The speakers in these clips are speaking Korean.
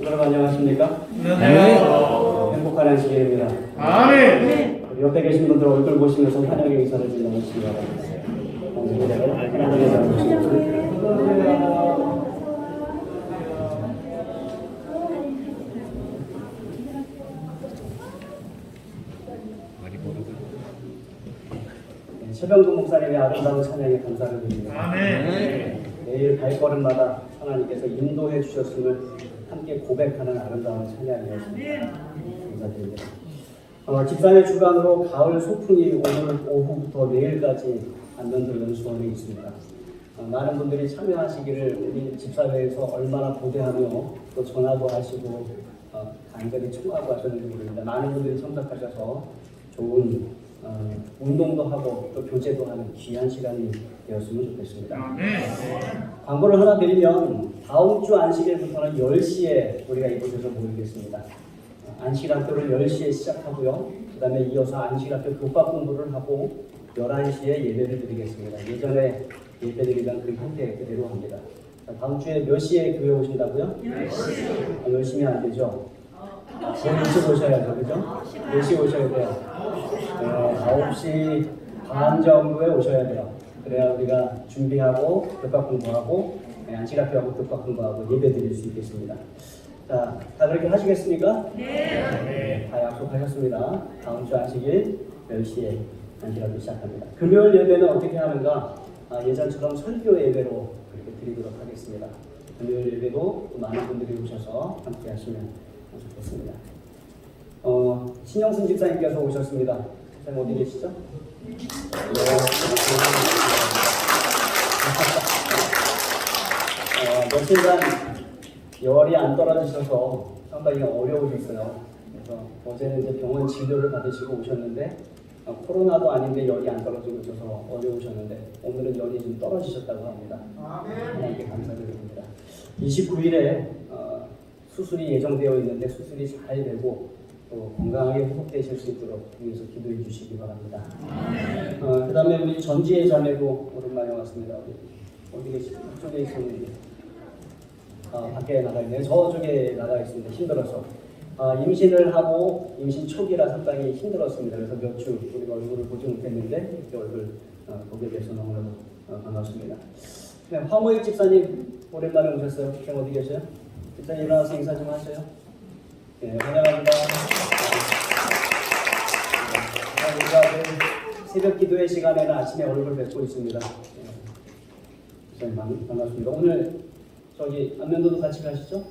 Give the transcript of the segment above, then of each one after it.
여러분 안녕하십니까? 네. 행복한 안식일입니다. 아멘. 우리 옆에 계신 분들 얼굴 보시면서 환영의 인사를 좀 나누시기 바랍니다. 하나님의 사랑을 최병구 목사님의 아름다운 찬양에 감사를 드립니다. 아멘. 매일 발걸음마다 하나님께서 인도해 주셨음을 함께 고백하는 아름다운 찬양이었습니다. 감사드립니다. 집사의 주관으로 가을 소풍이 오늘 오후부터 내일까지 안면들는 수원에 있습니다. 많은 분들이 참여하시기를 우리 집사회에서 얼마나 고대하며 또 전화도 하시고 간절히 청하고 하셨는지 모릅니다. 많은 분들이 참석하셔서 좋은 운동도 하고 또 교제도 하는 귀한 시간이 되었으면 좋겠습니다. 광고를 하나 드리면 다음 주 안식일부터는 10시에 우리가 이곳에서 모이겠습니다. 안식학교를 10시에 시작하고요. 그 다음에 이어서 안식학교 교과 공부를 하고 11시에 예배를 드리겠습니다. 예전에 예배드리던 그 형태 그대로 합니다. 다음 주에 몇 시에 교회 오신다고요? 10시. 열심히 안 되죠? 거의 일찍 오셔야죠, 그죠? 몇 시에 오셔야 돼요? 9시 반 정도에 오셔야 돼요. 그래야 우리가 준비하고 교과 공부하고 안식학교하고 교과 공부하고 예배 드릴 수 있겠습니다. 자, 다 그렇게 하시겠습니까? 네. 다 약속하셨습니다. 다음 주 안식일 10시에 안식학교 시작합니다. 금요일 예배는 어떻게 하는가? 예전처럼 설교 예배로 그렇게 드리도록 하겠습니다. 금요일 예배도 많은 분들이 오셔서 함께 하시면 좋겠습니다. 신영순 집사님께서 오셨습니다. 쌤 어디 계시죠? 며칠간 열이 안 떨어지셔서 상당히 어려우셨어요. 그래서 어제는 이제 병원 진료를 받으시고 오셨는데 코로나도 아닌데 열이 안 떨어지고 있어서 어려우셨는데 오늘은 열이 좀 떨어지셨다고 합니다. 하나님께 감사드립니다. 29일에 수술이 예정되어 있는데 수술이 잘 되고 또 건강하게 회복되실 수 있도록 위해서 기도해 주시기 바랍니다. 그 다음에 우리 전지의 자매도 오랜만에 왔습니다. 어디 계시죠? 이쪽에 있었는데 밖에 나가 있네요. 저쪽에 나가 있습니다. 힘들어서 임신을 하고 임신 초기라 상당히 힘들었습니다. 그래서 몇 주 우리가 얼굴을 보지 못했는데 이렇게 얼굴 보게 돼서 너무너무 반갑습니다. 네, 황호익 집사님 오랜만에 오셨어요. 지금 어디 계세요? 집사님 일어나서 인사 좀 하세요. 네, 환영합니다. 우리가 새벽 기도의 시간에는 아침에 얼굴 뵙고 있습니다. 네, 집사님 반갑습니다. 오늘 저기 안면도도 같이 가시죠?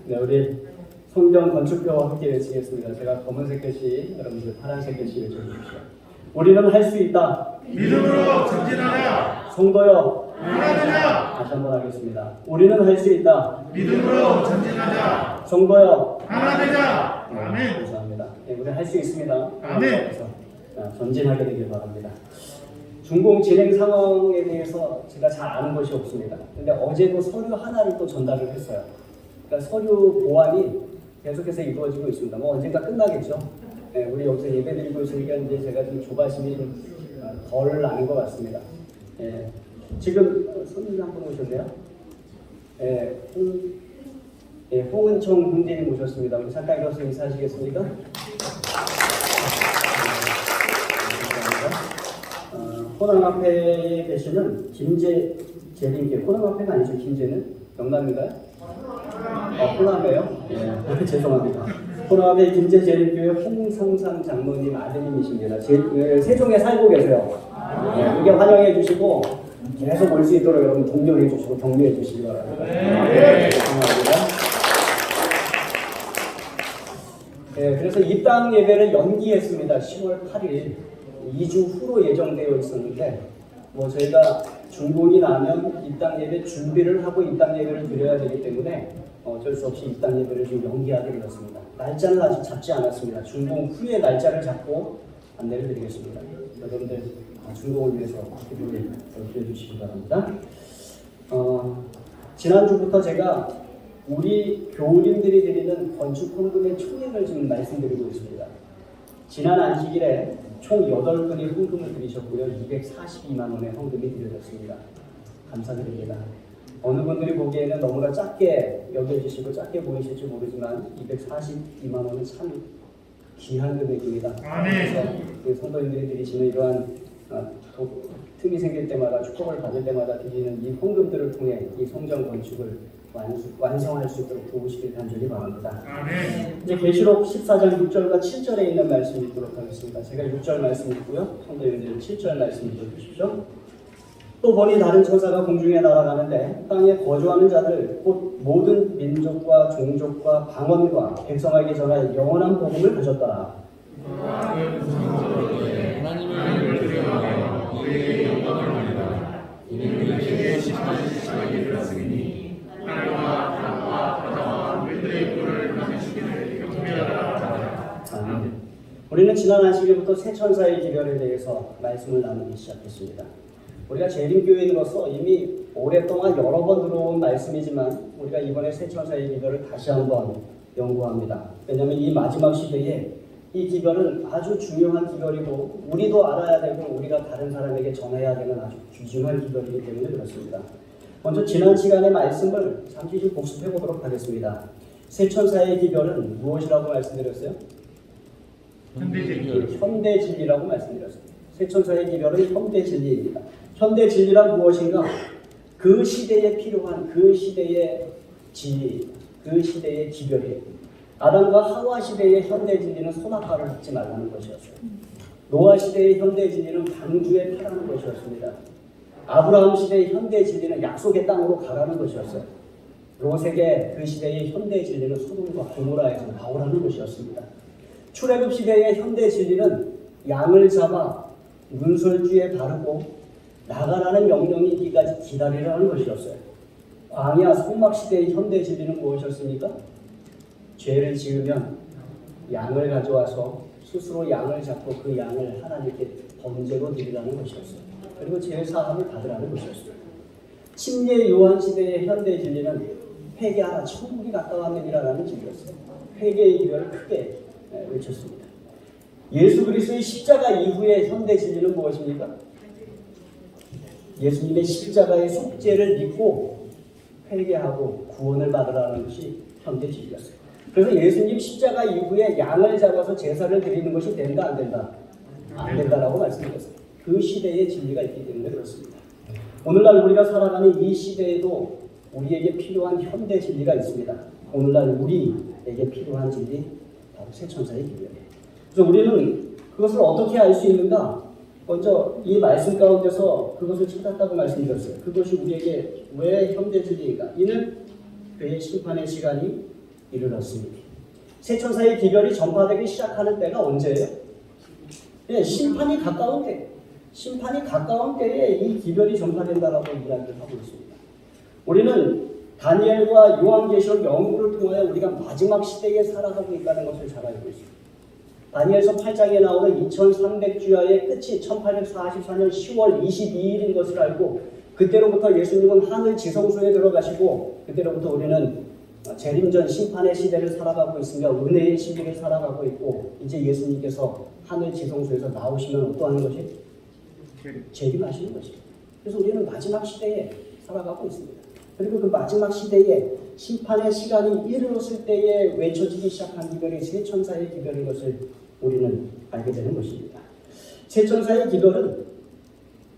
네, 우리 성경 건축표와 함께 외치겠습니다. 제가 검은색 글씨, 여러분들 파란색 글씨 외쳐주십시오. 우리는 할 수 있다. 믿음으로 전진하자. 성도여. 하나 다시 한번 하겠습니다. 우리는 할 수 있다. 믿음으로 전진하자. 성도여. 하나 되자. 아멘. 감사합니다. 네, 우리 할 수 있습니다. 아멘. 전진하게 되길 바랍니다. 중공 진행 상황에 대해서 제가 잘 아는 것이 없습니다. 근데 어제도 서류 하나를 또 전달을 했어요. 그러니까 서류 보완이 계속해서 이루어지고 있습니다. 뭐 언젠가 끝나겠죠. 네, 우리 여기서 예배드리고 있으니까 이제 제가 좀 조바심이 좀 덜 나는 것 같습니다. 네, 지금 손님 한 분 오셨네요. 네, 홍은총 군대님 오셨습니다. 우리 잠깐 일어서 인사하시겠습니까? 호남 앞에 계시는 김재님께, 호남 앞에가 아니죠, 김재는? 영남인가요? 호남이에요? 네, 죄송합니다. 호남 앞에 김재재림교회 홍성상 장모님 아드님이십니다. 세종에 살고 계세요. 네, 이게 환영해 주시고 계속 올 수 있도록 여러분 독려해 주시고 격려해 주시기 바랍니다. 네, 감사합니다. 네, 그래서 입당 예배를 연기했습니다. 10월 8일. 2주 후로 예정되어 있었는데 저희가 중복이 나면 입당 예배 준비를 하고 입당 예배를 드려야 되기 때문에 어쩔 수 없이 입당 예배를 좀 연기하게 되었습니다. 날짜는 아직 잡지 않았습니다. 중복 후에 날짜를 잡고 안내를 드리겠습니다. 여러분들 중복을 위해서 기도를 해주시기 바랍니다. 지난주부터 제가 우리 교우님들이 드리는 건축 헌금의 총액을 지금 말씀드리고 있습니다. 지난 안식일에 총 8분이 헌금을 드리셨고요. 242만 원의 헌금이 드려졌습니다. 감사드립니다. 어느 분들이 보기에는 너무나 작게 여겨지시고 작게 보이실지 모르지만 242만 원은 참 귀한 금액입니다. 그래서 그 성도님들이 드리시는 이러한 틈이 생길 때마다 축복을 받을 때마다 드리는 이 헌금들을 통해 이 성전 건축을 완성할 수 있도록 도우시길 간절히 바랍니다. 이제 계시록 14장 6절과 7절에 있는 말씀 읽도록 하겠습니다. 제가 6절 말씀 읽고요. 성도님들은 7절 말씀 읽어주십시오. 또 보니 다른 천사가 공중에 날아가는데 땅에 거주하는 자들 곧 모든 민족과 종족과 방언과 백성에게 전할 영원한 복음을 가졌더라. 하나님을 드리며 우리에게 영광을 올리라. 이는 그에게 심판이 이르렀으니 하늘과 땅과 바다와 물들의 꿀을 남기시기를 경배하라. 아멘. 우리는 지난 안식일부터 새 천사의 기별에 대해서 말씀을 나누기 시작했습니다. 우리가 재림교인으로서 이미 오랫동안 여러 번 들어온 말씀이지만 우리가 이번에 새 천사의 기별을 다시 한번 연구합니다. 왜냐하면 이 마지막 시대에 이 기별은 아주 중요한 기별이고 우리도 알아야 되고 우리가 다른 사람에게 전해야 되는 아주 귀중한 기별이기 때문에 그렇습니다. 먼저 지난 시간의 말씀을 잠시 좀 복습해 보도록 하겠습니다. 새 천사의 기별은 무엇이라고 말씀드렸어요? 현대 진리라고 말씀드렸습니다. 새 천사의 기별은 현대 진리입니다. 현대 진리란 무엇인가? 그 시대에 필요한 그 시대의 진리, 그 시대의 기별이에요. 아담과 하와 시대의 현대 진리는 소나카를 먹지 말라는 것이었어요. 노아 시대의 현대 진리는 방주에 타라는 것이었습니다. 아브라함 시대의 현대 진리는 약속의 땅으로 가라는 것이었어요. 롯에게 그 시대의 현대 진리는 소돔과 고모라에서 나오라는 것이었습니다. 출애굽 시대의 현대 진리는 양을 잡아 문설주에 바르고 나가라는 명령이 있기까지 기다리라는 것이었어요. 광야 성막 시대의 현대 진리는 무엇이었습니까? 죄를 지으면 양을 가져와서 스스로 양을 잡고 그 양을 하나님께 번제로 드리라는 것이었어요. 그리고 죄 사함을 받으라는 것이었어요. 침례 요한 시대의 현대 진리는 회개하라 천국이 가까웠느니라는 진리였어요. 회개의 기별을 크게 외쳤습니다. 예수 그리스도의 십자가 이후의 현대 진리는 무엇입니까? 예수님의 십자가의 속죄를 믿고 회개하고 구원을 받으라는 것이 현대 진리였어요. 그래서 예수님 십자가 이후에 양을 잡아서 제사를 드리는 것이 된다 안 된다? 안 된다라고 말씀드렸어요. 그 시대의 진리가 있기 때문에 그렇습니다. 오늘날 우리가 살아가는 이 시대에도 우리에게 필요한 현대 진리가 있습니다. 오늘날 우리에게 필요한 진리 바로 새 천사의 기별이에요. 그래서 우리는 그것을 어떻게 알 수 있는가? 먼저 이 말씀 가운데서 그것을 찾았다고 말씀드렸어요. 그것이 우리에게 왜 현대 진리인가? 이는 그의 심판의 시간이 이르렀습니다. 새 천사의 기별이 전파되기 시작하는 때가 언제예요? 예, 심판이 가까운 때. 심판이 가까운 때에 이 기별이 전파된다라고 이야기를 하고 있습니다. 우리는 다니엘과 요한계시록 연구를 통하여 우리가 마지막 시대에 살아가고 있다는 것을 잘 알고 있습니다. 다니엘서 8장에 나오는 2300주야의 끝이 1844년 10월 22일인 것을 알고 그때로부터 예수님은 하늘 지성소에 들어가시고 그때로부터 우리는 재림전 심판의 시대를 살아가고 있으며 은혜의 시대를 살아가고 있고 이제 예수님께서 하늘 지성소에서 나오시면 어떠한 것이? 재림하시는 것입니다. 그래서 우리는 마지막 시대에 살아가고 있습니다. 그리고 그 마지막 시대에 심판의 시간이 이르렀을 때에 외쳐지기 시작한 기별이 새 천사의 기별인 것을 우리는 알게 되는 것입니다. 새 천사의 기별은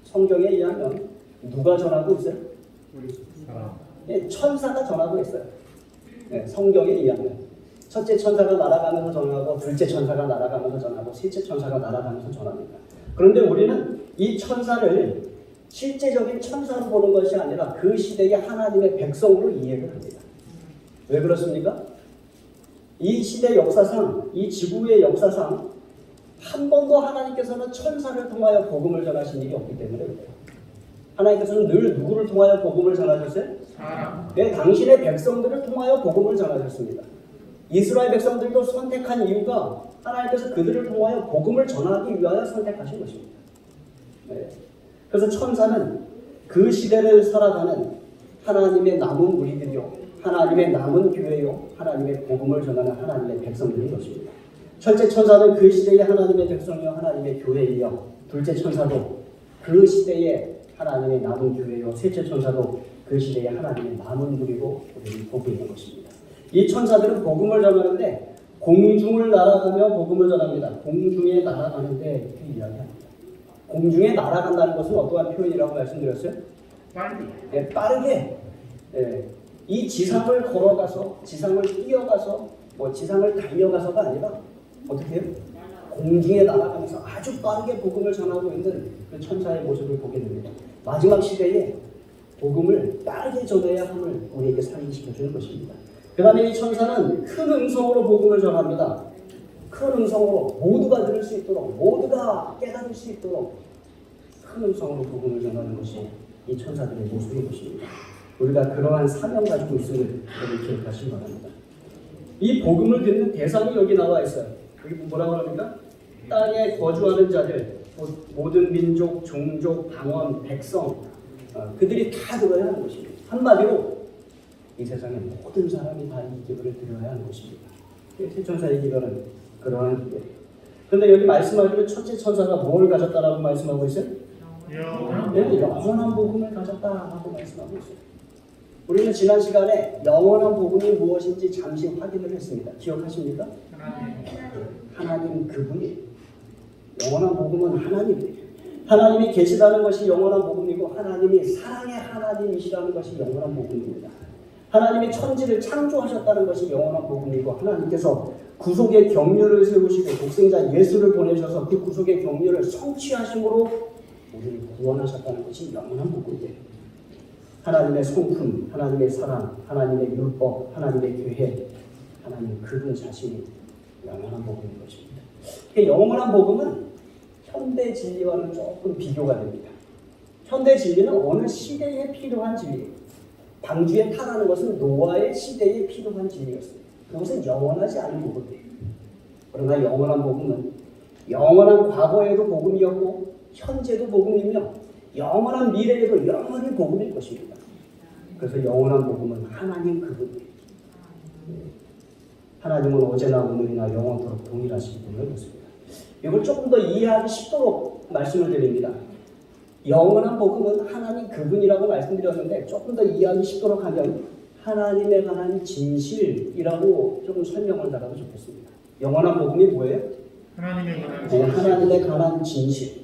성경에 의하면 누가 전하고 있어요? 네, 천사가 전하고 있어요. 네, 성경에 의하면 첫째 천사가 날아가면서 전하고 둘째 천사가 날아가면서 전하고 셋째 천사가 날아가면서 전합니다. 그런데 우리는 이 천사를 실제적인 천사로 보는 것이 아니라 그 시대의 하나님의 백성으로 이해를 합니다. 왜 그렇습니까? 이 시대 역사상, 이 지구의 역사상 한 번도 하나님께서는 천사를 통하여 복음을 전하신 일이 없기 때문에 그래요. 하나님께서는 늘 누구를 통하여 복음을 전하셨어요? 네, 당신의 백성들을 통하여 복음을 전하셨습니다. 이스라엘 백성들도 선택한 이유가 하나님께서 그들을 통하여 복음을 전하기 위하여 선택하신 것입니다. 네. 그래서 천사는 그 시대를 살아가는 하나님의 남은 무리들이요, 하나님의 남은 교회요, 하나님의 복음을 전하는 하나님의 백성들인 것입니다. 첫째 천사는 그 시대의 하나님의 백성이요, 하나님의 교회이요, 둘째 천사도 그 시대의 하나님의 남은 교회요 셋째 천사도 그 시대에 하나님의 남은 누리고 우리를 보고 있는 것입니다. 이 천사들은 복음을 전하는데 공중을 날아가며 복음을 전합니다. 공중에 날아가는데 이렇게 이야기합니다. 공중에 날아간다는 것은 어떠한 표현이라고 말씀드렸어요? 빨리. 네, 빠르게 이 지상을 걸어가서 지상을 뛰어가서 지상을 달려가서가 아니라 어떻게 해요? 공중에 날아가면서 아주 빠르게 복음을 전하고 있는 그 천사의 모습을 보게 됩니다. 마지막 시대에 복음을 빠르게 전해야 함을 우리에게 상기시켜주는 것입니다. 그 다음에 이 천사는 큰 음성으로 복음을 전합니다. 큰 음성으로 모두가 들을 수 있도록 모두가 깨달을 수 있도록 큰 음성으로 복음을 전하는 것이 이 천사들의 모습인 것입니다. 우리가 그러한 사명 가지고 있음을 여러분 기억하시기 바랍니다. 이 복음을 듣는 대상이 여기 나와 있어요. 여기 뭐라고 합니까? 땅에 거주하는 자들, 모든 민족, 종족, 방언, 백성 그들이 다 들어야 하는 것입니다. 한마디로 이 세상의 모든 사람이 다 이 기별을 들어야 하는 것입니다. 세 천사의 기별은 그러한 기별이에요. 그런데 여기 말씀하기로 첫째 천사가 뭘 가졌다라고 말씀하고 있어요? 영원한 복음을 가졌다라고 말씀하고 있어요. 우리는 지난 시간에 영원한 복음이 무엇인지 잠시 확인을 했습니다. 기억하십니까? 하나님 그분이 영원한 복음은 하나님이에요. 하나님이 계시다는 것이 영원한 복음이고 하나님이 사랑의 하나님이시라는 것이 영원한 복음입니다. 하나님이 천지를 창조하셨다는 것이 영원한 복음이고 하나님께서 구속의 경륜을 세우시고 독생자 예수를 보내셔서 그 구속의 경륜을 성취하심으로 우리를 구원하셨다는 것이 영원한 복음이에요. 하나님의 성품, 하나님의 사랑, 하나님의 율법, 하나님의 계획, 하나님 그분 자신이 영원한 복음인 것입니다. 영원한 복음은 현대 진리와는 조금 비교가 됩니다. 현대 진리는 어느 시대에 필요한 진리예요. 방주에 타라는 것은 노아의 시대에 필요한 진리였습니다. 그것은 영원하지 않은 복음이에요. 그러나 영원한 복음은 영원한 과거에도 복음이었고 현재도 복음이며 영원한 미래에도 영원히 복음일 것입니다. 그래서 영원한 복음은 하나님 그분이에요. 하나님은 어제나 오늘이나 영원토록 동일하시기 때문에 그렇습니다. 이걸 조금 더 이해하기 쉽도록 말씀을 드립니다. 영원한 복음은 하나님 그분이라고 말씀드렸는데 조금 더 이해하기 쉽도록 하면 하나님에 관한 진실이라고 조금 설명을 달아도 좋겠습니다. 영원한 복음이 뭐예요? 하나님에 관한 진실.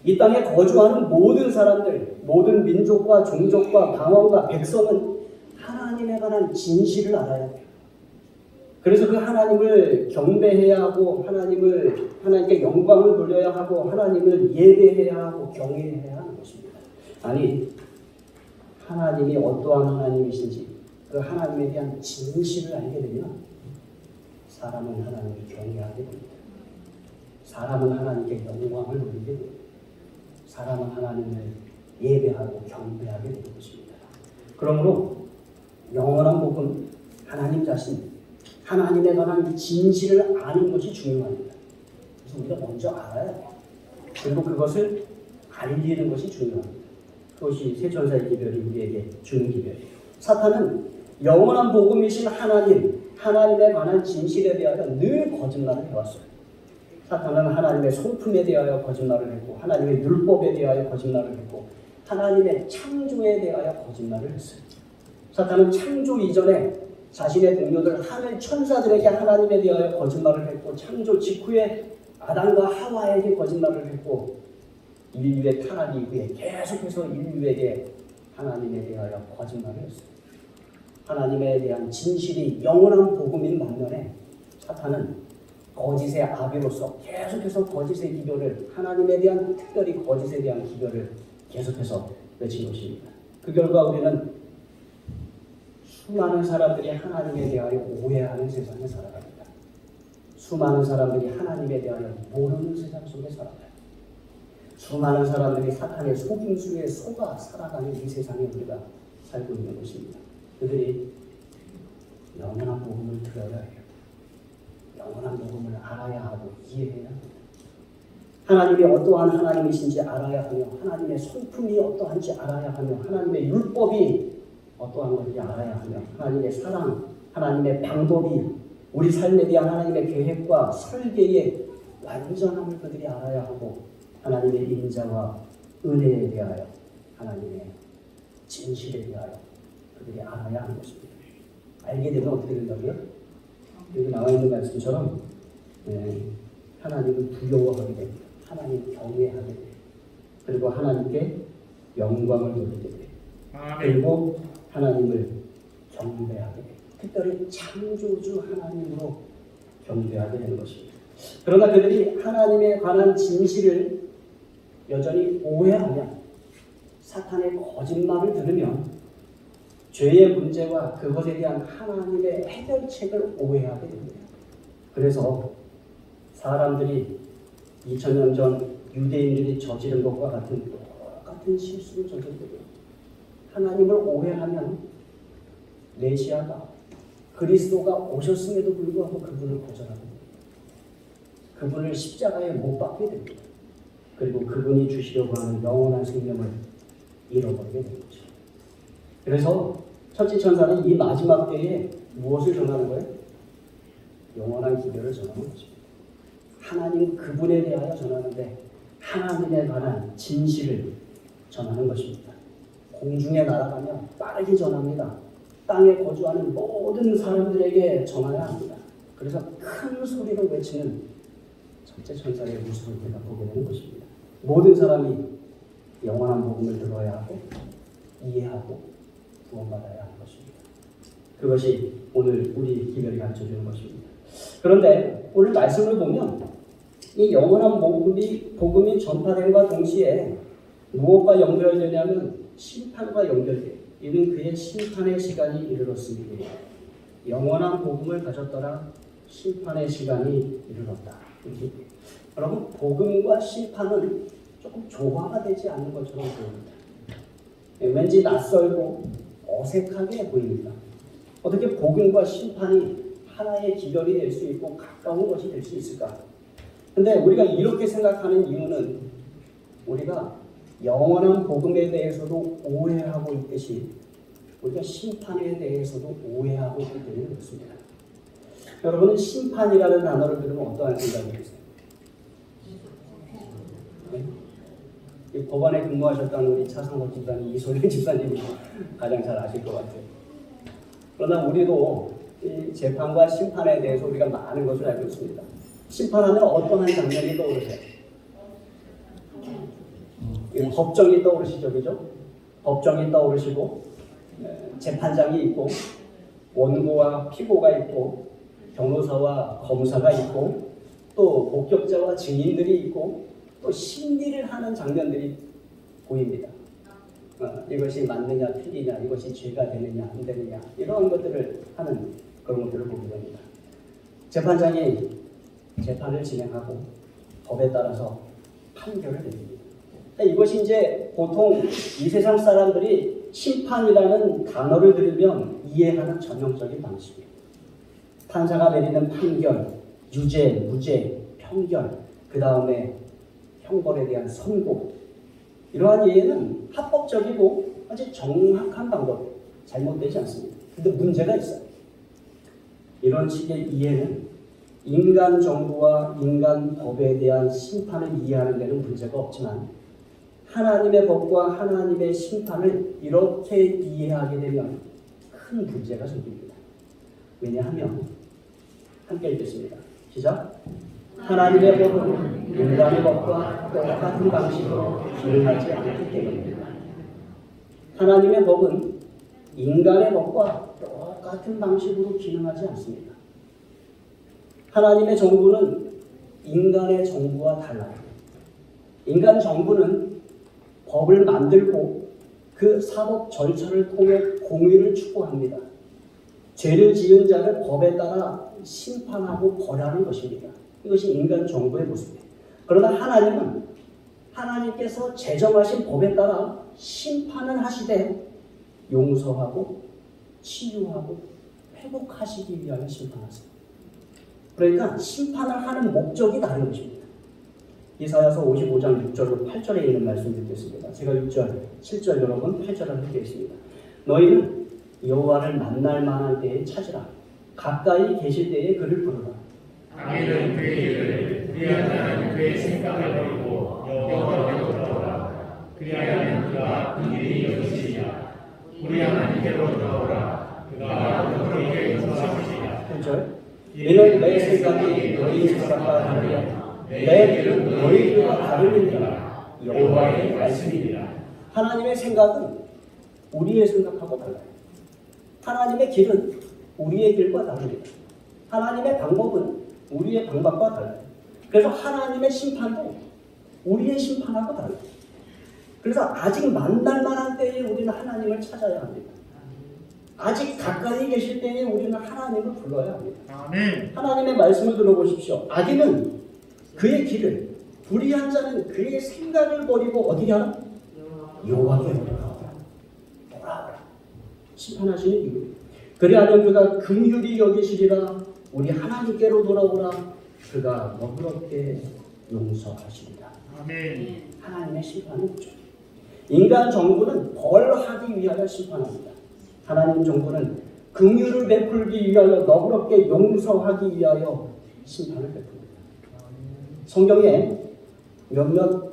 이 땅에 거주하는 모든 사람들, 모든 민족과 종족과 방언과 백성은 하나님에 관한 진실을 알아야 돼요. 그래서 그 하나님을 경배해야 하고 하나님께 영광을 돌려야 하고 하나님을 예배해야 하고 경외해야 하는 것입니다. 아니 하나님이 어떠한 하나님이신지 그 하나님에 대한 진실을 알게 되면 사람은 하나님을 경외하게 됩니다. 사람은 하나님께 영광을 돌리게 됩니다. 사람은 하나님을 예배하고 경배하게 되는 것입니다. 그러므로 영원한 복음 하나님 자신 하나님에 관한 진실을 아는 것이 중요합니다. 그래서 우리가 먼저 알아야 돼요. 그리고 그것을 알리는 것이 중요합니다. 그것이 세 천사의 기별이 우리에게 주는 기별이에요. 사탄은 영원한 복음이신 하나님에 관한 진실에 대하여 늘 거짓말을 해왔어요. 사탄은 하나님의 성품에 대하여 거짓말을 했고 하나님의 율법에 대하여 거짓말을 했고 하나님의 창조에 대하여 거짓말을 했어요. 사탄은 창조 이전에 자신의 동료들 하늘 천사들에게 하나님에 대하여 거짓말을 했고 창조 직후에 아담과 하와에게 거짓말을 했고 인류의 타락 이후에 계속해서 인류에게 하나님에 대하여 거짓말을 했어요. 하나님에 대한 진실이 영원한 복음인 반면에 사탄은 거짓의 아비로서 계속해서 거짓의 기별을 하나님에 대한 특별히 거짓에 대한 기별을 계속해서 외친 것입니다. 그 결과 우리는 수많은 사람들이 하나님에 대하여 오해하는 세상에 살아갑니다. 수많은 사람들이 하나님에 대하여 모르는 세상 속에 살아가요. 수많은 사람들이 사탄의 속임수에 속아 살아가는 이 세상에 우리가 살고 있는 것입니다. 그들이 영원한 복음을 들어야 해요. 영원한 복음을 알아야 하고 이해해야 합니다. 하나님이 어떠한 하나님이신지 알아야 하며 하나님의 성품이 어떠한지 알아야 하며 하나님의 율법이 어떠한 것인지 알아야 하며 하나님의 사랑, 하나님의 방법이 우리 삶에 대한 하나님의 계획과 설계의 완전함을 그들이 알아야 하고 하나님의 인자와 은혜에 대하여 하나님의 진실에 대하여 그들이 알아야 하는 것입니다. 알게 되면 어떻게 된다고요? 여기 나와 있는 말씀처럼 하나님을 두려워하게 됩니다. 하나님 경외하게 됩니다. 그리고 하나님께 영광을 돌리게 됩니다. 그리고 하나님을 경배하게 됩니다. 특별히 창조주 하나님으로 경배하게 되는 것입니다. 그러나 그들이 하나님에 관한 진실을 여전히 오해하면, 사탄의 거짓말을 들으면 죄의 문제와 그것에 대한 하나님의 해결책을 오해하게 됩니다. 그래서 사람들이 2000년 전 유대인들이 저지른 것과 같은 똑같은 실수를 저지르고요. 하나님을 오해하면 메시아가 그리스도가 오셨음에도 불구하고 그분을 거절하게 됩니다. 그분을 십자가에 못 박게 됩니다. 그리고 그분이 주시려고 하는 영원한 생명을 잃어버리게 되는 거죠. 그래서 첫째 천사는 이 마지막 때에 무엇을 전하는 거예요? 영원한 기별을 전하는 거죠. 하나님 그분에 대하여 전하는데 하나님에 관한 진실을 전하는 것입니다. 공중에 날아가며 빠르게 전합니다. 땅에 거주하는 모든 사람들에게 전해야 합니다. 그래서 큰 소리로 외치는 첫째 천사의 모습을 우리가 보게 되는 것입니다. 모든 사람이 영원한 복음을 들어야 하고 이해하고 구원받아야 하는 것입니다. 그것이 오늘 우리 기별이 가르쳐주는 것입니다. 그런데 오늘 말씀을 보면 이 영원한 복음이 전파됨과 동시에 무엇과 연결되냐면 심판과 연결돼요. 이는 그의 심판의 시간이 이르렀습니다. 영원한 복음을 가졌더라 심판의 시간이 이르렀다. 여러분, 복음과 심판은 조금 조화가 되지 않는 것처럼 보입니다. 왠지 낯설고 어색하게 보입니다. 어떻게 복음과 심판이 하나의 기별이 될 수 있고 가까운 것이 될 수 있을까? 근데 우리가 이렇게 생각하는 이유는 우리가 영원한 복음에 대해서도 오해하고 있듯이 우리가 심판에 대해서도 오해하고 있기 때문에 그렇습니다. 여러분은 심판이라는 단어를 들으면 어떠한 생각이 드세요? 네? 법원에 근무하셨던 우리 차상석 집사님, 이소연 집사님이 가장 잘 아실 것 같아요. 그러나 우리도 이 재판과 심판에 대해서 우리가 많은 것을 알고 있습니다. 심판하면 어떠한 장면이 떠오르세요? 법정이 떠오르시죠, 그죠? 법정이 떠오르시고 재판장이 있고 원고와 피고가 있고 변호사와 검사가 있고 또 목격자와 증인들이 있고 또 심리를 하는 장면들이 보입니다. 이것이 맞느냐 틀리냐, 이것이 죄가 되느냐 안 되느냐, 이러한 것들을 하는 그런 것들을 보게 됩니다. 재판장이 재판을 진행하고 법에 따라서 판결을 내립니다. 이것이 이제 보통 이 세상 사람들이 심판이라는 단어를 들으면 이해하는 전형적인 방식이에요. 판사가 내리는 판결, 유죄, 무죄, 편결, 그 다음에 형벌에 대한 선고, 이러한 이해는 합법적이고 아주 정확한 방법, 잘못되지 않습니다. 근데 문제가 있어요. 이런 식의 이해는 인간 정부와 인간 법에 대한 심판을 이해하는 데는 문제가 없지만 하나님의 법과 하나님의 심판을 이렇게 이해하게 되면 큰 문제가 생깁니다. 왜냐하면 함께 읽겠습니다. 시작. 하나님의 법은 인간의 법과 똑같은 방식으로 기능하지 않기 때문입니다. 하나님의 법은 인간의 법과 똑같은 방식으로 기능하지 않습니다. 하나님의 정부는 인간의 정부와 달라요. 인간 정부는 법을 만들고 그 사법 절차를 통해 공의를 추구합니다. 죄를 지은 자를 법에 따라 심판하고 벌하는 것입니다. 이것이 인간 정부의 모습이에요. 그러나 하나님은 하나님께서 제정하신 법에 따라 심판을 하시되 용서하고 치유하고 회복하시기 위하여 심판하세요. 그러니까 심판을 하는 목적이 다른 것입니다. 이사야서 55장 6절로 8절에 있는 말씀 듣겠습니다. 제가 6절, 7절 여러분 8절을 읽겠습니다. 너희는 여호와를 만날 만한 때에 찾으라. 가까이 계실 때에 그를 부르라. 악인은 그의 일을, 그리한 자는 그의 생각을 버리고 여호와를 부르라. 그리하면 그가 긍휼히 여기시리라. 우리 하나님께로 돌아오라. 그가 너희에게 용서하시리라. 1절. 이는 내 생각이 너희 생각과 다르며 내 길은 너희 길과 다르니라. 여호와의 말씀이니라. 하나님의 생각은 우리의 생각하고 달라요. 하나님의 길은 우리의 길과 다릅니다. 하나님의 방법은 우리의 방법과 달라요. 그래서 하나님의 심판도 우리의 심판하고 달라요. 그래서 아직 만날 만한 때에 우리는 하나님을 찾아야 합니다. 아직 가까이 계실 때에 우리는 하나님을 불러야 합니다. 아멘. 하나님의 말씀을 들어보십시오. 악인은 그의 길을, 불의한 자는 그의 생각을 버리고 어디 가라? 여호와께로 돌아오라. 심판하시는 이유. 그리하면 그가 긍휼히 여기시리라. 우리 하나님께로 돌아오라. 그가 너그럽게 용서하시리라. 아멘. 하나님의 심판은 뭐죠? 인간 정부는 벌하기 위하여 심판합니다. 하나님 정부는 긍휼을 베풀기 위하여 너그럽게 용서하기 위하여 심판을 베풉니다. 성경에 몇몇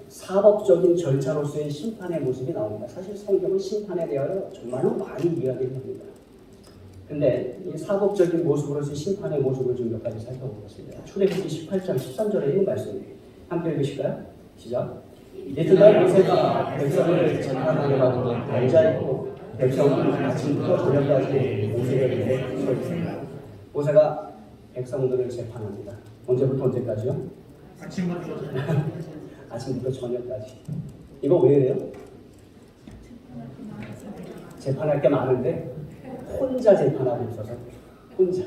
사법적인 절차로서의 심판의 모습이 나옵니다. 사실 성경은 심판에 대하여 정말로 많이 이야기를 합니다. 근데 이 사법적인 모습으로서의 심판의 모습을 좀 몇 가지 살펴보겠습니다. 출애굽기 18장 13절에 있는 말씀이에요. 함께 읽으실까요? 시작. 이튿날 모세가 백성을 재판하게 하고 앉아있고 백성은 아침부터 저녁까지 모세를 위해 서 있습니다. 모세가 백성들을 재판합니다. 언제부터 언제까지요? 아침부터 저녁까지. 이거 왜 이래요? 재판할 게 많은데 혼자 재판하고 있어서 혼자.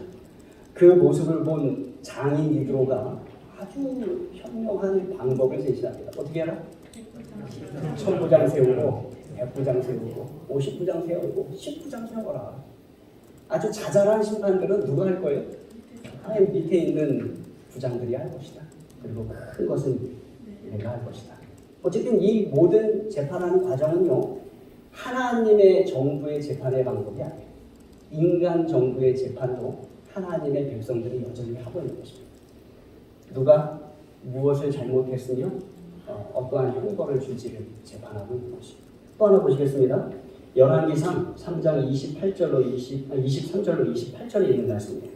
그 모습을 본 장인 이드로가 아주 현명한 방법을 제시합니다. 어떻게 하라? 1000부장 세우고 100부장 세우고 50부장 세우고 10부장 세워라. 아주 자잘한 심판들은 누가 할 거예요? 하나님 밑에 있는 부장들이 할 것이다. 그리고 큰 것은 내가 할 것이다. 어쨌든 이 모든 재판하는 과정은요, 하나님의 정부의 재판의 방법이 아니에요. 인간 정부의 재판도 하나님의 백성들이 여전히 하고 있는 것입니다. 누가 무엇을 잘못했으며 어떠한 형벌을 줄지를 재판하고 있는 것입니다. 또 하나 보시겠습니다. 열왕기상 3장 23절로 28절에 있는 말씀이에요.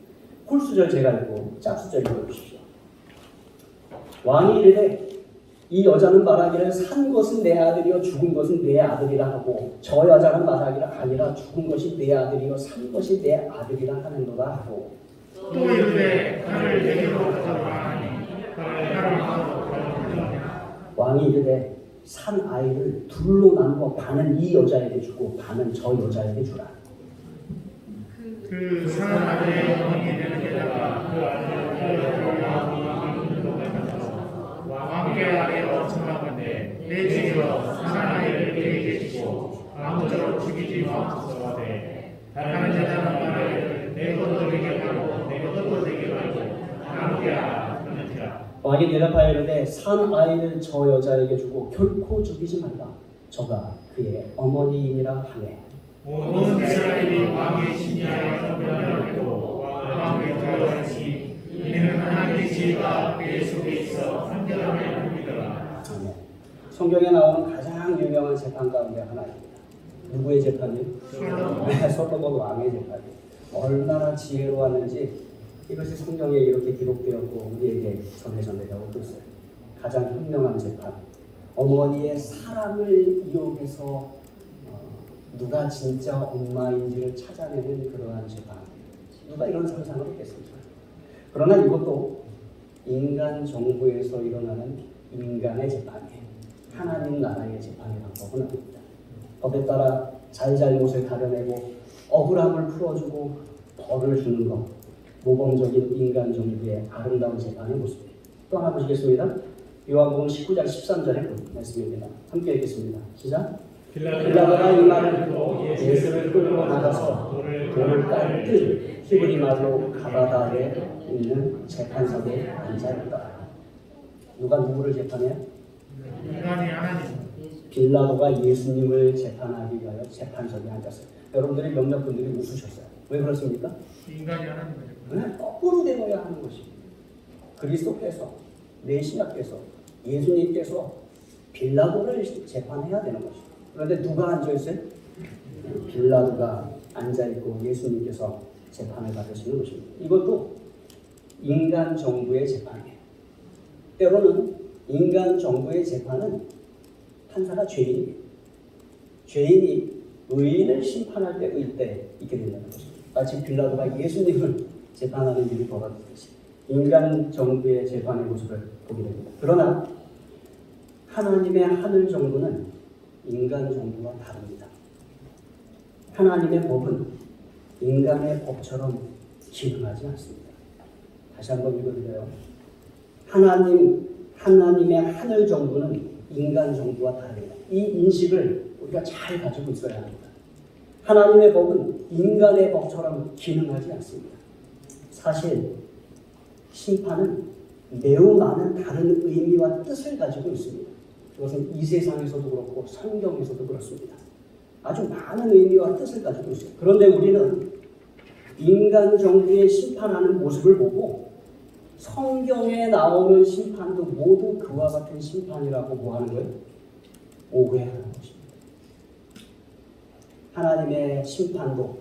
홀수절 제가 읽고 짝수절 읽어주십시오. 왕이 이르되 이 여자는 말하기를 산 것은 내 아들이요 죽은 것은 내 아들이라 하고 저 여자는 말하기를 아니라 죽은 것이 내 아들이요 산 것이 내 아들이라 하는도다 하고 또 이르되 그를 내게로 가져오라 하니 그를 가로막고 왕이 이르되 산 아이를 둘로 나누어 반은 이 여자에게 주고 반은 저 여자에게 주라. 그 사람 아들의 어머니 되는 데다가 그 아들을 왕께 아래로 청하건대 내 주여 사나이를 내게 주시고 아무쪼록 죽이지 마옵소서되 다른 자는 말하기를 내 것도 되게 말고 내 것도 되게 말고 나누게 하라 그러니라. 왕이 대답하여 이르되 산 아이를 저 여자에게 주고 결코 죽이지 말라. 저가 그의 어머니이니라 하네. 온 이스라엘이 왕의 신하여 선별하였고 왕의 들어가니 이는 하나님의 지혜가 그의 속에 있어 판결함을 믿어라. 아멘. 성경에 나오는 가장 유명한 재판 가운데 하나입니다. 누구의 재판이요? 솔로몬 왕의 재판이요. 얼마나 지혜로웠는지 이것이 성경에 이렇게 기록되었고 우리에게 전해되고 있어요. 가장 현명한 재판. 어머니의 사랑을 이용해서 누가 진짜 엄마인지를 찾아내는 그러한 재판. 누가 이런 상상을 했겠습니까? 그러나 이것도 인간 정부에서 일어나는 인간의 재판이에요. 하나님 나라의 재판의 방법은 아닙니다. 법에 따라 잘잘못을 가려내고 억울함을 풀어주고 벌을 주는 것, 모범적인 인간 정부의 아름다운 재판의 모습입니다. 또 하나 보시겠습니다. 요한복음 19장 13절의 말씀입니다. 함께 읽겠습니다. 시작. 빌라도가 이 말을 듣고 예수를 끌고 나가서 돌을 깔 듯 히브리 말로 가바다에 있는 재판석에 앉아있다. 누가 누구를 재판해요? 인간이 하나님. 빌라도가 예수님을 재판하기 위하여 재판석에 앉았어요. 여러분들이 몇몇 분들이 웃으셨어요. 왜 그렇습니까? 인간이 하나님을. 네, 거꾸로 되어야 하는 것입니다. 그리스도께서, 메시아께서, 예수님께서 빌라도를 재판해야 되는 것이죠. 그런데 누가 앉아있어요? 빌라도가 앉아있고 예수님께서 재판을 받으시는 것입니다. 이것도 인간 정부의 재판이에요. 때로는 인간 정부의 재판은 판사가 죄인이에요. 죄인이 의인을 심판할 때 의때 있게 된다는 것입니다. 마치 빌라도가 예수님을 재판하는 일이 벌어지듯이 인간 정부의 재판의 모습을 보게 됩니다. 그러나 하나님의 하늘 정부는 인간 정부와 다릅니다. 하나님의 법은 인간의 법처럼 기능하지 않습니다. 다시 한번 읽어드려요. 하나님의 하늘 정부는 인간 정부와 다릅니다. 이 인식을 우리가 잘 가지고 있어야 합니다. 하나님의 법은 인간의 법처럼 기능하지 않습니다. 사실 심판은 매우 많은 다른 의미와 뜻을 가지고 있습니다. 그것은 이 세상에서도 그렇고 성경에서도 그렇습니다. 아주 많은 의미와 뜻을 가지고 있어요. 그런데 우리는 인간 정부의 심판하는 모습을 보고 성경에 나오는 심판도 모두 그와 같은 심판이라고 뭐 하는 거예요? 오해하는 것입니다. 하나님의 심판도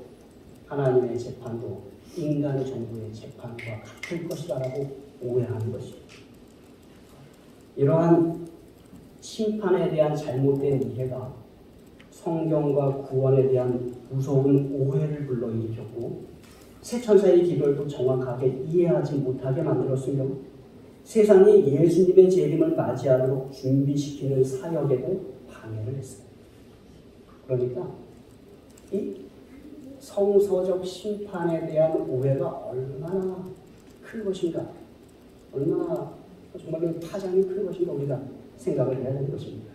하나님의 재판도 인간 정부의 재판과 같을 것이라고 오해하는 것입니다. 이러한 심판에 대한 잘못된 이해가 성경과 구원에 대한 무서운 오해를 불러일으켰고 새 천사의 기별도 정확하게 이해하지 못하게 만들었으며 세상이 예수님의 재림을 맞이하도록 준비시키는 사역에도 방해를 했어요. 그러니까 이 성서적 심판에 대한 오해가 얼마나 큰 것인가, 얼마나 정말 파장이 큰 것인가 우리가 생각을 해야 되는 것입니다.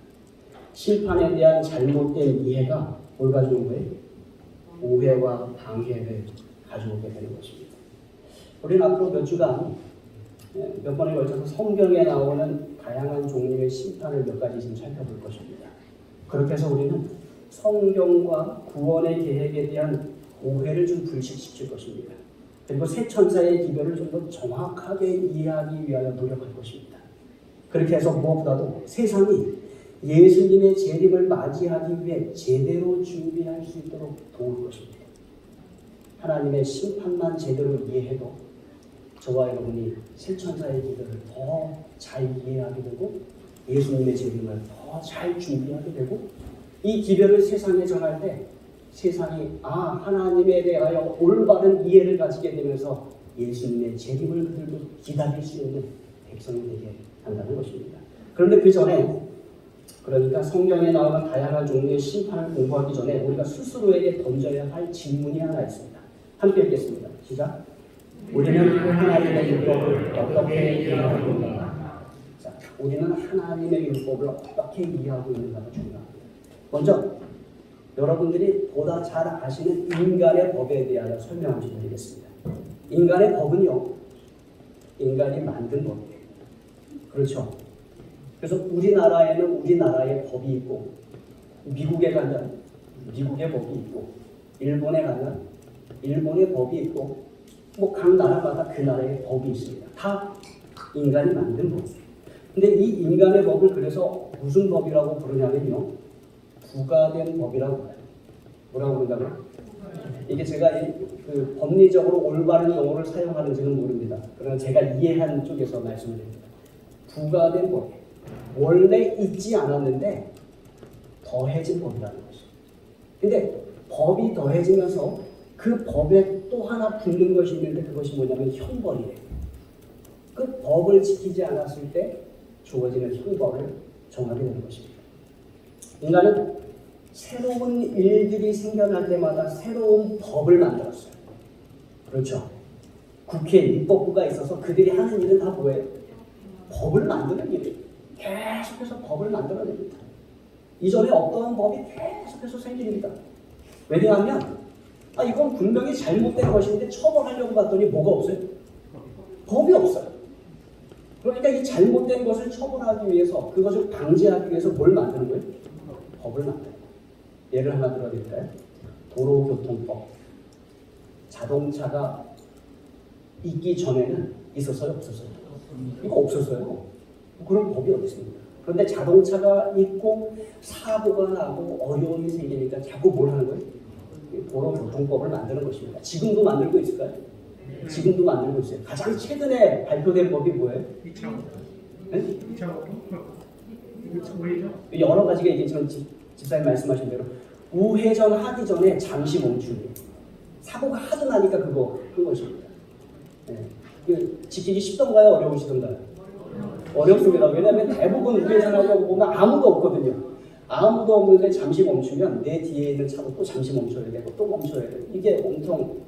심판에 대한 잘못된 이해가 뭘 가져온 거예요? 오해와 방해를 가져오게 되는 것입니다. 우리는 앞으로 몇 주간 몇 번에 걸쳐서 성경에 나오는 다양한 종류의 심판을 몇 가지 좀 살펴볼 것입니다. 그렇게 해서 우리는 성경과 구원의 계획에 대한 오해를 좀 불식시킬 것입니다. 그리고 새 천사의 기별을 좀 더 정확하게 이해하기 위하여 노력할 것입니다. 그렇게 해서 무엇보다도 세상이 예수님의 재림을 맞이하기 위해 제대로 준비할 수 있도록 도울 것입니다. 하나님의 심판만 제대로 이해해도 저와 여러분이 새 천사의 기별을 더 잘 이해하게 되고 예수님의 재림을 더 잘 준비하게 되고 이 기별을 세상에 전할 때 세상이 하나님에 대하여 올바른 이해를 가지게 되면서 예수님의 재림을 그들도 기다릴 수 있는 백성이 되게 한다는 것입니다. 그런데 그 전에 그러니까 성경에 나오는 다양한 종류의 심판을 공부하기 전에 우리가 스스로에게 던져야 할 질문이 하나 있습니다. 함께 읽겠습니다. 시작. 우리는 하나님의 율법을 어떻게 이해하고 있는가? 자, 우리는 하나님의 율법을 어떻게 이해하고 있는가가 중요합니다. 먼저 여러분들이 보다 잘 아시는 인간의 법에 대하여 설명을 좀 드리겠습니다. 인간의 법은요, 인간이 만든 법이에요. 그렇죠? 그래서 우리나라에는 우리나라의 법이 있고, 미국에 가면 미국의 법이 있고, 일본에 가면 일본의 법이 있고, 뭐 각 나라마다 그 나라의 법이 있습니다. 다 인간이 만든 법이에요. 근데 이 인간의 법을 그래서 무슨 법이라고 부르냐면요, 부가된 법이라고 해요. 뭐라고 부른다고요? 이게 제가 그 법리적으로 올바른 용어를 사용하는지는 모릅니다. 그러나 제가 이해한 쪽에서 말씀드립니다. 부가된 법이에요. 원래 있지 않았는데 더해진 법이라는 것이죠. 근데 법이 더해지면서 그 법에 또 하나 붙는 것이 있는데 그것이 뭐냐면 형벌이에요. 그 법을 지키지 않았을 때 주어지는 형벌을 정하게 되는 것입니다. 인간은 새로운 일들이 생겨날 때마다 새로운 법을 만들었어요. 그렇죠? 국회에 입법부가 있어서 그들이 하는 일은 다 뭐예요? 법을 만드는 일이에요. 계속해서 법을 만들어냅니다. 이전에 없던 법이 계속해서 생깁니다. 왜냐하면 이건 분명히 잘못된 것인데 처벌하려고 봤더니 뭐가 없어요? 법이 없어요. 그러니까 이 잘못된 것을 처벌하기 위해서 그것을 방지하기 위해서 뭘 만드는 거예요? 법을 만드는 거예요. 예를 하나 들어드릴까요? 도로교통법. 자동차가 있기 전에는 있었어요? 없었어요? 이거 없었어요. 그런 법이 어디 있습니까? 그런데 자동차가 있고 사고가 나고 어려움이 생기니까 자꾸 뭘 하는 거예요? 도로교통법을 만드는 것입니다. 지금도 만들고 있을까요? 지금도 만들고 있어요. 가장 최근에 발표된 법이 뭐예요? 2차고. 네? 2차고. 이거 뭐죠? 여러 가지가 있겠지만 집사님 말씀하신 대로 우회전 하기 전에 잠시 멈추기. 사고가 하도 나니까 그거 한 것입니다. 네. 지키기 쉽던가요? 어려우시던가요? 어렵습니다. 왜냐하면 대부분 우회전하려고 보면 아무도 없거든요. 아무도 없는데 잠시 멈추면 내 뒤에 있는 차도 또 잠시 멈춰야 되고 또 멈춰야 되고 이게 온통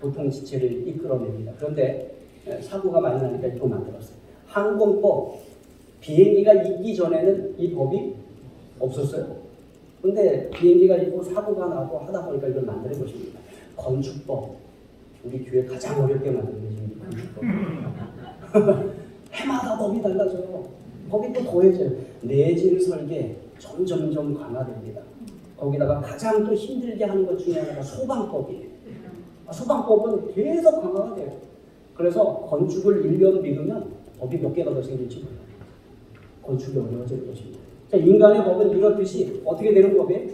교통지체를 이끌어냅니다. 그런데 사고가 많이 나니까 이거 만들었어요. 항공법, 비행기가 있기 전에는 이 법이 없었어요. 근데 비행기가 있고 사고가 나고 하다 보니까 이걸 만드는 것입니다. 건축법, 우리 교회 가장 어렵게 만든 게 지금 건축법. 해마다 법이 달라져요. 법이 또 더해져요. 내질 설계 점점점 강화됩니다. 거기다가 가장 또 힘들게 하는 것 중에 하나가 소방법이에요. 소방법은 계속 강화가 돼요. 그래서 건축을 1년 미루면 법이 몇 개가 더 생길지 몰라요. 건축이 어려워질 것입니다. 자, 인간의 법은 이렇듯이 어떻게 되는 법이에요?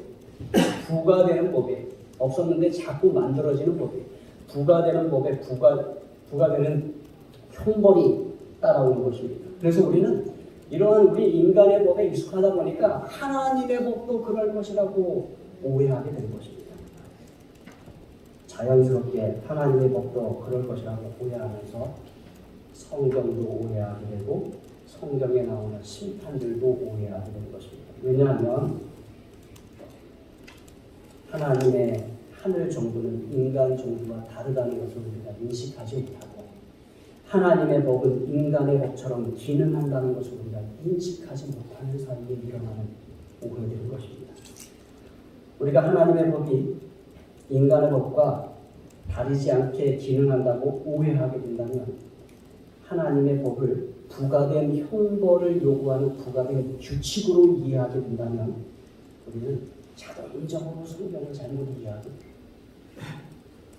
부가되는 법이에요. 없었는데 자꾸 만들어지는 법이에요. 부가되는 법에 부가되는 형벌이 따라오는 것입니다. 그래서 우리는 이러한 우리 인간의 법에 익숙하다 보니까 하나님의 법도 그럴 것이라고 오해하게 되는 것입니다. 자연스럽게 하나님의 법도 그럴 것이라고 오해하면서 성경도 오해하게 되고 성경에 나오는 심판들도 오해하게 되는 것입니다. 왜냐하면 하나님의 하늘 정부는 인간 정부와 다르다는 것을 우리가 인식하지 못하고 하나님의 법은 인간의 법처럼 기능한다는 것을 우리가 인식하지 못하는 사이에 일어나는 오해되는 것입니다. 우리가 하나님의 법이 인간의 법과 다르지 않게 기능한다고 오해하게 된다면 하나님의 법을 부가된 형벌을 요구하는 부가된 규칙으로 이해하게 된다면 우리는 자동적으로 성경을 잘못 이해하게 됩니다.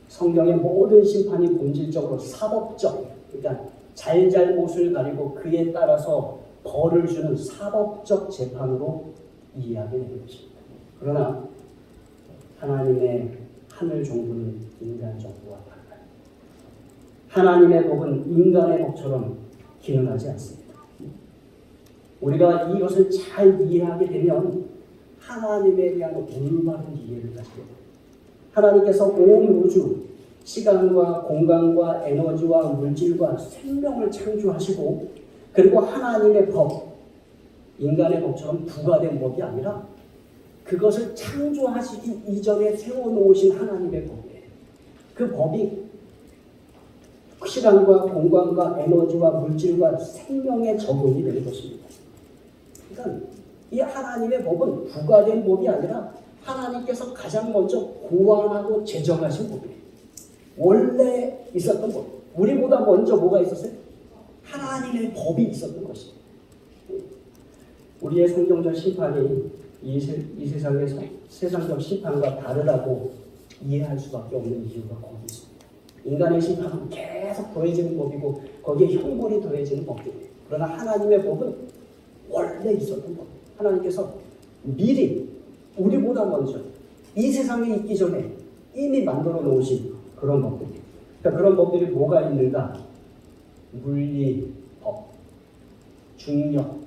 성경의 모든 심판이 본질적으로 사법적, 그러니까 잘잘못을 가리고 그에 따라서 벌을 주는 사법적 재판으로 이해하게 되는 것입니다. 그러나 하나님의 하늘 정부는 인간 정부와 달라요. 하나님의 법은 인간의 법처럼 기능하지 않습니다. 우리가 이것을 잘 이해하게 되면 하나님에 대한 올바른 이해를 가지게 됩니다. 하나님께서 온 우주, 시간과 공간과 에너지와 물질과 생명을 창조하시고 그리고 하나님의 법, 인간의 법처럼 부가된 법이 아니라 그것을 창조하시기 이전에 세워놓으신 하나님의 법이에요. 그 법이 시간과 공간과 에너지와 물질과 생명에 적용이 되는 것입니다. 그러니까 이 하나님의 법은 부가된 법이 아니라 하나님께서 가장 먼저 고안하고 제정하신 법이에요. 원래 있었던 법. 우리보다 먼저 뭐가 있었어요? 하나님의 법이 있었던 것입니다. 우리의 성경적 심판이 이 세상의 세상적 심판과 다르다고 이해할 수밖에 없는 이유가 거기 있습니다. 인간의 심판은 계속 더해지는 법이고 거기에 형벌이 더해지는 법이에요. 그러나 하나님의 법은 원래 있었던 법. 하나님께서 미리 우리보다 먼저 이 세상에 있기 전에 이미 만들어 놓으신 그런 법들이에요. 그러니까 그런 법들이 뭐가 있는가? 물리법, 중력,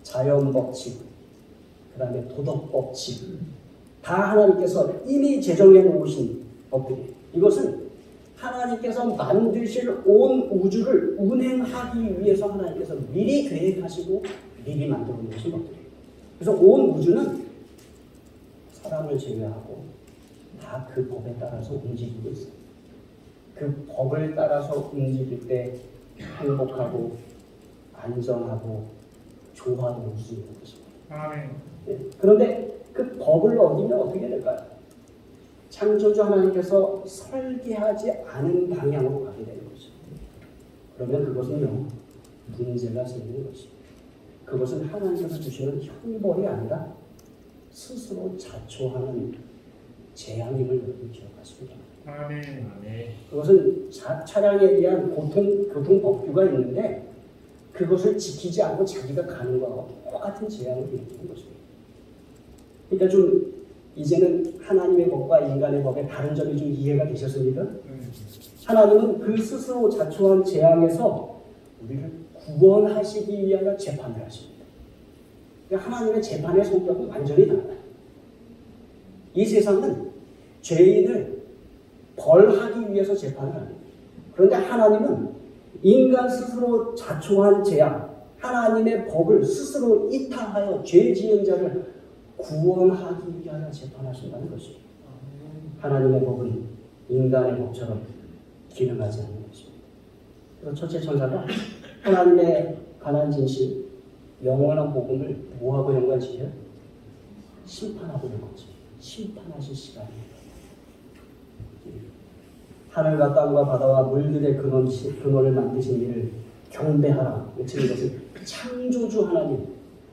자연법칙, 그 다음에 도덕법칙 다 하나님께서 이미 제정해 놓으신 법들이에요. 이것은 하나님께서 만드실 온 우주를 운행하기 위해서 하나님께서 미리 계획하시고 미리 만들어 놓으신 법들이에요. 그래서 온 우주는 사람을 제외하고 다 그 법에 따라서 움직이고 있어요. 그 법을 따라서 움직일 때 행복하고 안전하고 조화로울 수 있는 것입니다. 아멘. 네. 그런데 그 법을 어기면 어떻게 될까요? 창조주 하나님께서 설계하지 않은 방향으로 가게 되는 거죠. 그러면 그것은요, 문제가 생기는 것입니다. 그것은 하나님께서 주시는 형벌이 아니라 스스로 자초하는 재앙임을 여러분 기억하시기 바랍니다. 아멘. 그것은 차량에 대한 교통법규가 있는데 그것을 지키지 않고 자기가 가는 거하고 똑같은 재앙을 일으키는 것입니다. 그러니까 좀 이제는 하나님의 법과 인간의 법의 다른 점이 좀 이해가 되셨습니까? 하나님은 그 스스로 자초한 재앙에서 우리를 구원하시기 위하여 재판을 하십니다. 그러니까 하나님의 재판의 성격은 완전히 달라요. 이 세상은 죄인을 벌하기 위해서 재판을 합니다. 그런데 하나님은 인간 스스로 자초한 재앙, 하나님의 법을 스스로 이탈하여 죄 지은 자를 구원하기 위하여 재판하신다는 것입니다. 하나님의 법은 인간의 법처럼 기능하지 않는 것입니다. 그래서 첫째 천사가 하나님의 관한 진실, 영원한 복음을 뭐하고 연관시켜요? 심판하고 연관시켜요. 심판하실 시간입니다. 하늘과 땅과 바다와 물들의 근원을 만드신 이를 경배하라. 외치는 것은 창조주 하나님,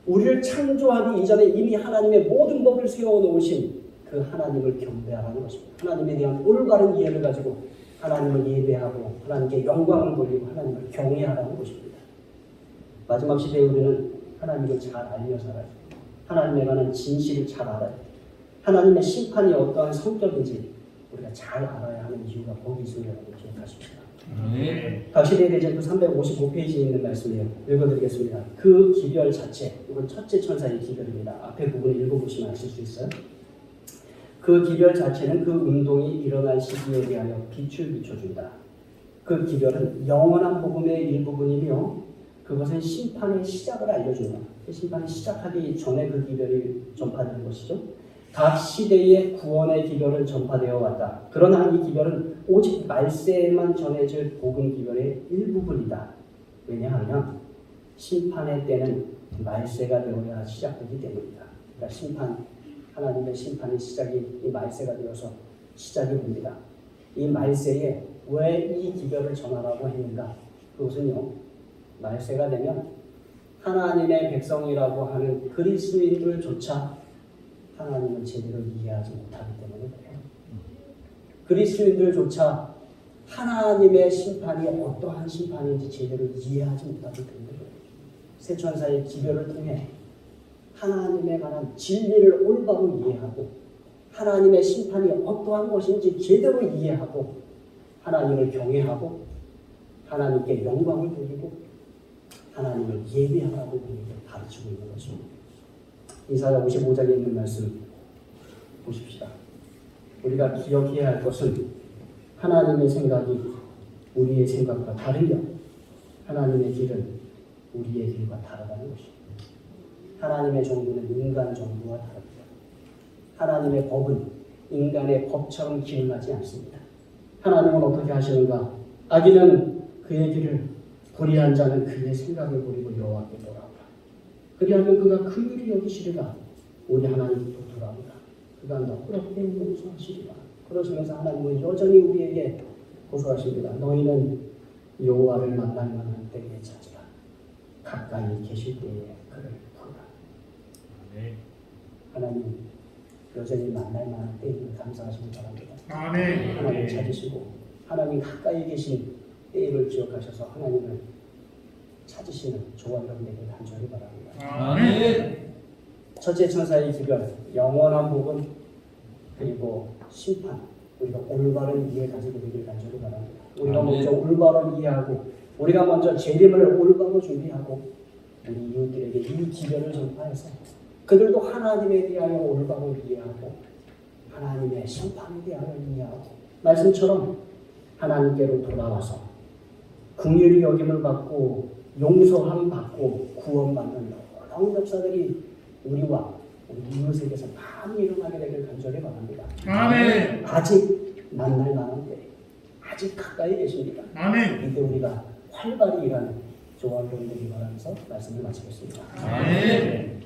우리를 창조하기 이전에 이미 하나님의 모든 법을 세워놓으신 그 하나님을 경배하라는 것입니다. 하나님에 대한 올바른 이해를 가지고 하나님을 예배하고 하나님께 영광을 돌리고 하나님을 경외하라는 것입니다. 마지막 시대에 우리는 하나님을 잘 알려 살아요. 하나님에 관한 진실을 잘 알아요. 하나님의 심판이 어떠한 성격인지 우리가 잘 알아야 하는 이유가 거기 있음이라고 기억하십시다. 각시대의 대제도 355페이지에 있는 말씀이에요. 읽어드리겠습니다. 그 기별 자체, 이건 첫째 천사의 기별입니다. 앞에 부분을 읽어보시면 아실 수 있어요. 그 기별 자체는 그 운동이 일어날 시기에 대하여 빛을 비춰준다. 그 기별은 영원한 복음의 일부분이며 그것은 심판의 시작을 알려준다. 심판이 시작하기 전에 그 기별이 전파되는 것이죠. 각 시대의 구원의 기별은 전파되어 왔다. 그러나 이 기별은 오직 말세에만 전해질 복음 기별의 일부분이다. 왜냐하면 심판의 때는 말세가 되어야 시작되기 때문이다. 그러니까 하나님의 심판의 시작이 이 말세가 되어서 시작이 됩니다. 이 말세에 왜 이 기별을 전하라고 했는가? 그것은요, 말세가 되면 하나님의 백성이라고 하는 그리스도인들조차 하나님을 제대로 이해하지 못하기 때문에 그래요. 그리스도인들조차 하나님의 심판이 어떠한 심판인지 제대로 이해하지 못하기 때문에 그래요. 새 천사의 기별을 통해 하나님에 관한 진리를 올바로 이해하고 하나님의 심판이 어떠한 것인지 제대로 이해하고 하나님을 경외하고 하나님께 영광을 돌리고 하나님을 예배하라고 우리에게 가르치고 있는 것입니다. 이사야 55장에 있는 말씀 보십시다. 우리가 기억해야 할 것은 하나님의 생각이 우리의 생각과 다르며 하나님의 길은 우리의 길과 다르다는 것입니다. 하나님의 정부는 인간 정부와 다릅니다. 하나님의 법은 인간의 법처럼 기능하지 않습니다. 하나님은 어떻게 하시는가? 악인은 그의 길을 불의한 자는 그의 생각을 버리고 여호와께 돌아오라. 그리하면 그가 긍휼히 여기시리라. 우리 하나님께 돌아오라. 그가 너그럽게 용서하시리라. 그러시면서 하나님은 여전히 우리에게 호소하십니다. 너희는 여호와를 만날 만한 때에 찾으라. 가까이 계실 때에 그를 부르라. 하나님 여전히 만날 만한 때임을 감사하시기 바랍니다. 아멘. 하나님 찾으시고 하나님 가까이 계신 때임을 기억하셔서 하나님을 찾으시는 저와 여러분에게 간절히 바랍니다. 아멘. 첫째 천사의 기별, 영원한 복음, 그리고 심판, 우리가 올바른 이해 가지고 되길 간절히 바랍니다. 우리가 먼저 올바로 이해하고 우리가 먼저 재림을 올바로 준비하고 우리 이웃들에게 이 기별을 전파해서 그들도 하나님에 대하여 올바로 이해하고 하나님의 심판에 대하여 이해하고 말씀처럼 하나님께로 돌아와서 긍휼히 여김을 받고 용서함 받고 구원받는 놀라운 역사들이 우리와 우리 이웃에게서 많이 일어나게 되길 간절히 바랍니다. 아멘. 아직 만날 만한 때 아직 가까이 계십니다. 아멘. 이때 우리가 활발히 일하는 저와 여러분들이 바라면서 말씀을 마치겠습니다. 아멘.